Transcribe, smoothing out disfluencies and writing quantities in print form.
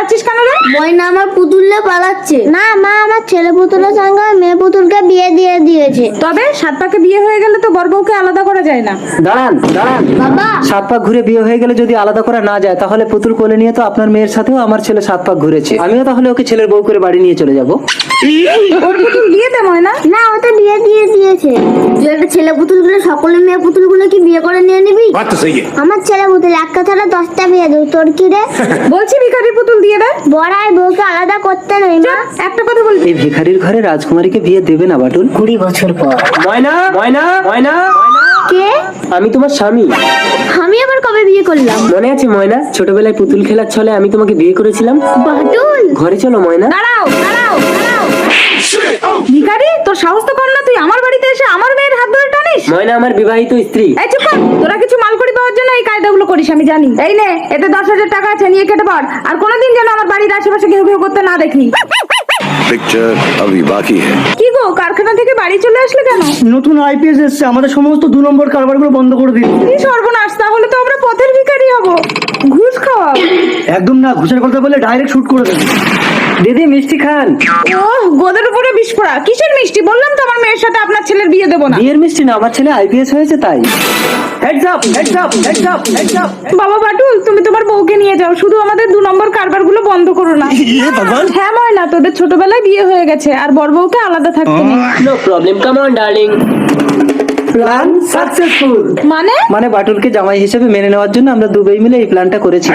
পালাচ্ছিস কেন রে? ময়না আমার পুতুললে পালাচ্ছে। না মা, আমার ছেলে পুতুলের সঙ্গে মেয়ে পুতুলকে বিয়ে দিয়ে দিয়েছে। তবে সাত পাকে বিয়ে হয়ে গেলে তো বর বউকে আলাদা করা যায় না। দাঁড়ান দাঁড়ান, বাবা, 7 পাক ঘুরে বিয়ে হয়ে গেলে যদি আলাদা করা না যায়, তাহলে পুতুল কোলে নিয়ে তো আপনার মেয়ের সাথেও আমার ছেলে 7 পাক ঘুরেছে। আমিও তাহলে ওকে ছেলের বউ করে বাড়ি নিয়ে চলে যাব। ওর পুতুল দিয়ে দে ময়না। না ও তো বিয়ে দিয়ে দিয়েছে। তুই একটা ছেলে পুতুলগুলো সকলে মেয়ে পুতুলগুলো কি বিয়ে করে নিয়ে নিবি? बात तो सही है। আমার ছেলে পুতুল এক কথাটা 10টা বিয়ে দেব, তোর কি রে? বলছি ভিখারির পুতুল দিয়ে দে। বড়াই বউকে আলাদা করতে নেই মা। একটা কথা বলবি। এই ভিখারির ঘরে রাজকুমারীকে বিয়ে দেবে না বাটুল? 20 বছর পর। ময়না ময়না ময়না, কে? আমি তোমার স্বামী। আমি আবার কবে বিয়ে করলাম? মনে আছে ময়না, ছোটবেলায় পুতুল খেলার ছলে আমি তোমাকে বিয়ে করেছিলাম? বাটুল, ঘরে চলো ময়না। দাঁড়াও দাঁড়াও দাঁড়াও। ভিখারি, তোর সাহস তো কম না, তুই আমার বাড়িতে এসে আমার মেয়ের হাত ধরে টানিস? ময়না আমার বিবাহিত স্ত্রী। এই চুপ কর, তোরা কিছু মালকড়ি পাওয়ার জন্য এই কায়দাগুলো করিস আমি জানি। এই নে, এতে 10,000 টাকা আছে, নিয়ে কেটে পড়। আর কোনোদিন যেন আমার বাড়ির আশেপাশে ঘেউ ঘেউ করতে না দেখি। पिक्चर अभी बाकी है। কি গো, কারখানা থেকে বাড়ি চলে আসলে কেন? নতুন আইপিএস এসছে, আমাদের সমস্ত 2 নম্বর কারবারগুলো বন্ধ করে দিন। কি সর্বনাশ, তাহলে তো আমরা পথের ভিখারি হব। ঘুষ খাওয়া? একদম না, ঘুষের কথা বলে ডাইরেক্ট শুট করে দেন। দিদি মিষ্টি খান। ওহ, গোদের উপরে বিস্ফোরা। কিসের মিষ্টি? বললাম তো আমার মেয়ের সাথে আপনার ছেলের বিয়ে দেবো না। বিয়ের মিষ্টি না, আমার ছেলে আইপিএস হয়েছে তাই। Heads up heads up heads up heads up. বাবা বাটুল, তুমি তোমার বউকে নিয়ে যাও, শুধু আমাদের 2 নম্বর কারবারগুলো বন্ধ করো না। হ্যাঁ ময়না, তোদের ছোটবেলায় বিয়ে হয়ে গেছে, আর বর বউকে আলাদা থাকতে নেই। No problem, come on darling. Plan successful. মানে? মানে বাটুলকে জামাই হিসেবে মেনে নেওয়ার জন্য আমরা দুবাই মিলে এই প্ল্যানটা করেছি।